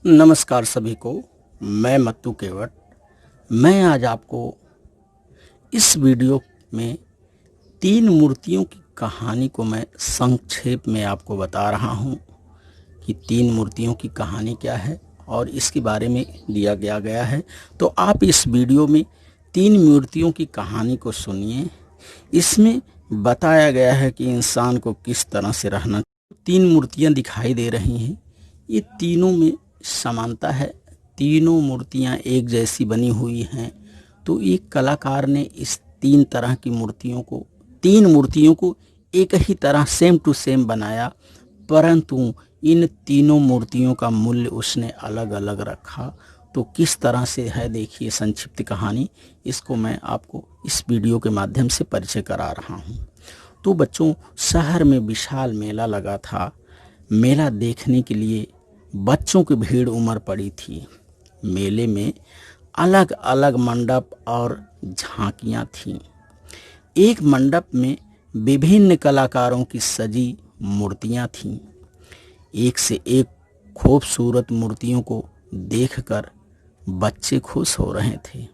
नमस्कार सभी को, मैं मत्तू केवट। मैं आज आपको इस वीडियो में 3 मूर्तियों की कहानी को मैं संक्षेप में आपको बता रहा हूं कि 3 मूर्तियों की कहानी क्या है और इसके बारे में दिया गया है। तो आप इस वीडियो में 3 मूर्तियों की कहानी को सुनिए। इसमें बताया गया है कि इंसान को किस तरह से रहना। 3 मूर्तियां दिखाई दे रही हैं, ये तीनों में समानता है। तीनों मूर्तियां एक जैसी बनी हुई हैं। तो एक कलाकार ने इस 3 तरह की तीन मूर्तियों को एक ही तरह सेम टू सेम बनाया, परंतु इन तीनों मूर्तियों का मूल्य उसने अलग अलग रखा। तो किस तरह से है, देखिए संक्षिप्त कहानी। इसको मैं आपको इस वीडियो के माध्यम से परिचय करा रहा हूँ। तो बच्चों, शहर में विशाल मेला लगा था। मेला देखने के लिए बच्चों की भीड़ उमड़ पड़ी थी। मेले में अलग अलग मंडप और झांकियां थीं। एक मंडप में विभिन्न कलाकारों की सजी मूर्तियां थीं। एक से एक खूबसूरत मूर्तियों को देखकर बच्चे खुश हो रहे थे।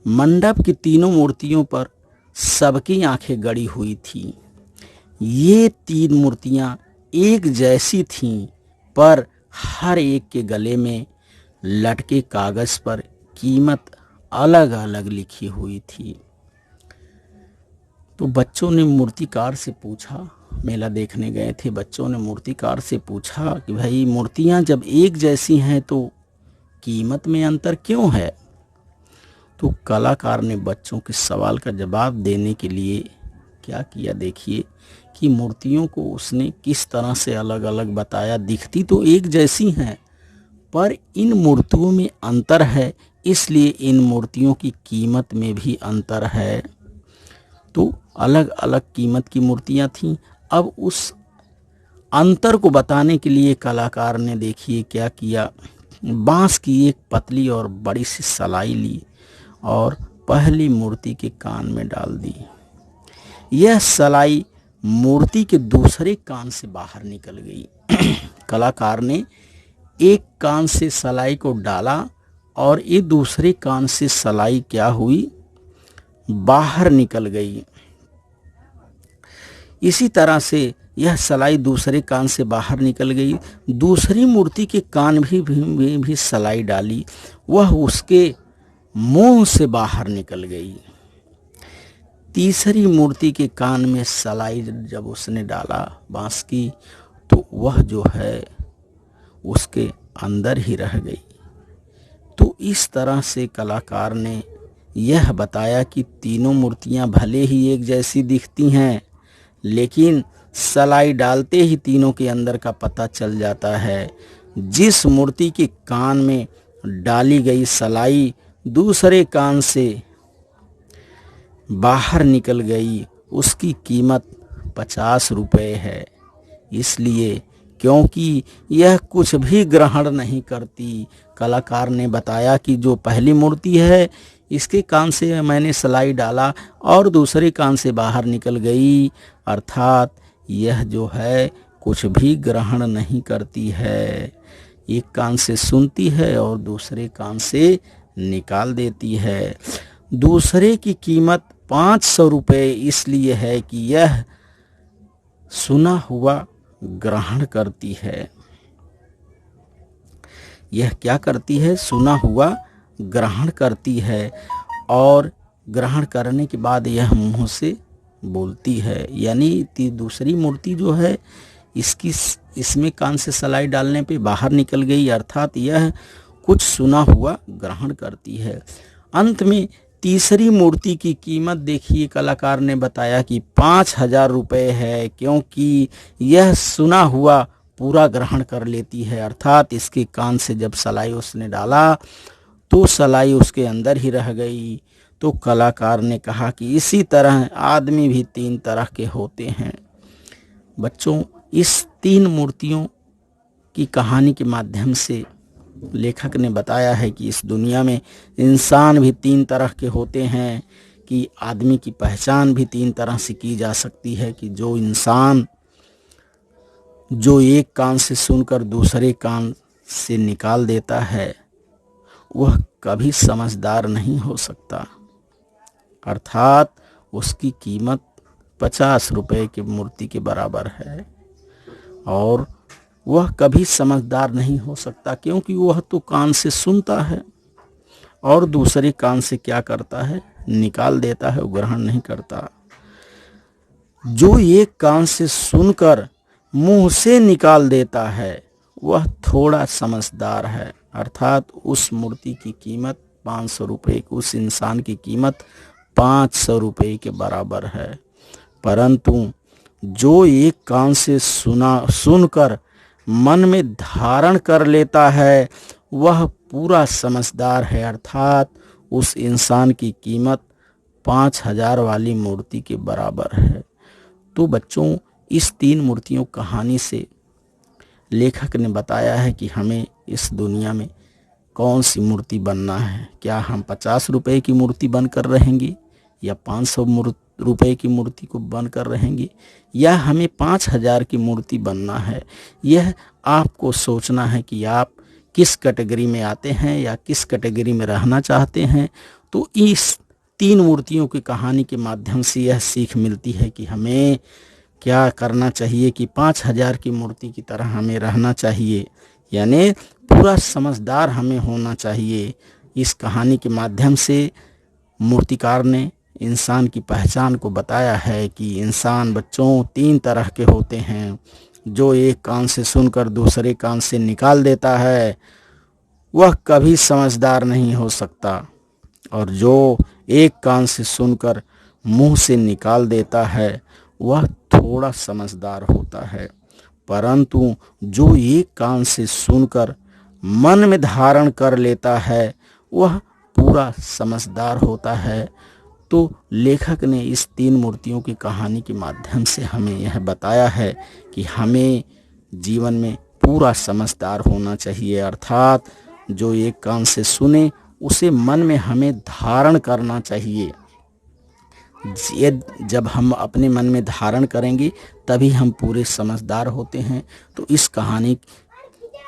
मंडप की तीनों मूर्तियों पर सबकी आंखें गड़ी हुई थीं। ये 3 मूर्तियां एक जैसी थीं, पर हर एक के गले में लटके कागज पर कीमत अलग अलग लिखी हुई थी। तो बच्चों ने मूर्तिकार से पूछा, मेला देखने गए थे, बच्चों ने मूर्तिकार से पूछा कि भाई, मूर्तियां जब एक जैसी हैं तो कीमत में अंतर क्यों है? तो कलाकार ने बच्चों के सवाल का जवाब देने के लिए क्या किया, देखिए कि मूर्तियों को उसने किस तरह से अलग अलग बताया। दिखती तो एक जैसी हैं, पर इन मूर्तियों में अंतर है, इसलिए इन मूर्तियों की कीमत में भी अंतर है। तो अलग अलग कीमत की मूर्तियां थीं। अब उस अंतर को बताने के लिए कलाकार ने देखिए क्या किया। बांस की एक पतली और बड़ी सी सलाई ली और पहली मूर्ति के कान में डाल दी। यह सलाई मूर्ति के दूसरे कान से बाहर निकल गई। कलाकार ने एक कान से सलाई को डाला और ये दूसरे कान से सलाई क्या हुई, बाहर निकल गई। इसी तरह से यह सलाई दूसरे कान से बाहर निकल गई। दूसरी मूर्ति के कान भी सलाई डाली, वह उसके मुंह से बाहर निकल गई। तीसरी मूर्ति के कान में सलाई जब उसने डाला बांस की, तो वह जो है उसके अंदर ही रह गई। तो इस तरह से कलाकार ने यह बताया कि तीनों मूर्तियां भले ही एक जैसी दिखती हैं, लेकिन सलाई डालते ही तीनों के अंदर का पता चल जाता है। जिस मूर्ति के कान में डाली गई सलाई दूसरे कान से बाहर निकल गई, उसकी कीमत 50 रुपये है। इसलिए क्योंकि यह कुछ भी ग्रहण नहीं करती। कलाकार ने बताया कि जो पहली मूर्ति है, इसके कान से मैंने सलाई डाला और दूसरे कान से बाहर निकल गई, अर्थात यह जो है कुछ भी ग्रहण नहीं करती है। एक कान से सुनती है और दूसरे कान से निकाल देती है। दूसरे की कीमत 500 रुपये इसलिए है कि यह सुना हुआ ग्रहण करती है। यह क्या करती है? सुना हुआ ग्रहण करती है, और ग्रहण करने के बाद यह मुंह से बोलती है। यानी दूसरी मूर्ति जो है, इसमें कान से सलाई डालने पे बाहर निकल गई, अर्थात यह कुछ सुना हुआ ग्रहण करती है। अंत में तीसरी मूर्ति की कीमत देखिए, कलाकार ने बताया कि 5000 रुपये है, क्योंकि यह सुना हुआ पूरा ग्रहण कर लेती है, अर्थात इसके कान से जब सलाई उसने डाला तो सलाई उसके अंदर ही रह गई। तो कलाकार ने कहा कि इसी तरह आदमी भी 3 तरह के होते हैं। बच्चों, इस 3 मूर्तियों की कहानी के माध्यम से लेखक ने बताया है कि इस दुनिया में इंसान भी 3 तरह के होते हैं, कि आदमी की पहचान भी 3 तरह से की जा सकती है, कि जो इंसान जो एक कान से सुनकर दूसरे कान से निकाल देता है वह कभी समझदार नहीं हो सकता, अर्थात उसकी कीमत 50 रुपए की मूर्ति के बराबर है और वह कभी समझदार नहीं हो सकता, क्योंकि वह तो कान से सुनता है और दूसरे कान से क्या करता है, निकाल देता है, ग्रहण नहीं करता। जो एक कान से सुनकर मुंह से निकाल देता है वह थोड़ा समझदार है, अर्थात उस मूर्ति की कीमत 500 रुपये, उस इंसान की कीमत 500 रुपये के बराबर है। परंतु जो एक कान से सुनकर मन में धारण कर लेता है वह पूरा समझदार है, अर्थात उस इंसान की कीमत 5000 वाली मूर्ति के बराबर है। तो बच्चों, इस 3 मूर्तियों कहानी से लेखक ने बताया है कि हमें इस दुनिया में कौन सी मूर्ति बनना है। क्या हम 50 रुपए की मूर्ति बनकर रहेंगे या 500 रुपए की मूर्ति को बनकर रहेंगे, या हमें 5000 की मूर्ति बनना है। यह आपको सोचना है कि आप किस कैटेगरी में आते हैं या किस कैटेगरी में रहना चाहते हैं। तो इस 3 मूर्तियों की कहानी के माध्यम से यह सीख मिलती है कि हमें क्या करना चाहिए, कि 5000 की मूर्ति की तरह हमें रहना चाहिए, यानी पूरा समझदार हमें होना चाहिए। इस कहानी के माध्यम से मूर्तिकार ने इंसान की पहचान को बताया है कि इंसान बच्चों 3 तरह के होते हैं। जो एक कान से सुनकर दूसरे कान से निकाल देता है वह कभी समझदार नहीं हो सकता, और जो एक कान से सुनकर मुंह से निकाल देता है वह थोड़ा समझदार होता है। परंतु जो एक कान से सुनकर मन में धारण कर लेता है वह पूरा समझदार होता है। तो लेखक ने इस 3 मूर्तियों की कहानी के माध्यम से हमें यह बताया है कि हमें जीवन में पूरा समझदार होना चाहिए, अर्थात जो एक कान से सुने उसे मन में हमें धारण करना चाहिए। ये जब हम अपने मन में धारण करेंगे तभी हम पूरे समझदार होते हैं। तो इस कहानी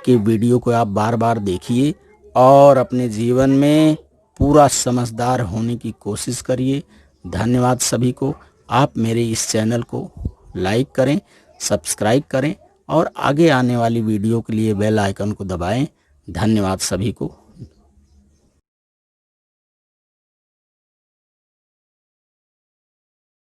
के वीडियो को आप बार बार देखिए और अपने जीवन में पूरा समझदार होने की कोशिश करिए। धन्यवाद सभी को। आप मेरे इस चैनल को लाइक करें, सब्सक्राइब करें और आगे आने वाली वीडियो के लिए बेल आइकन को दबाएं। धन्यवाद सभी को।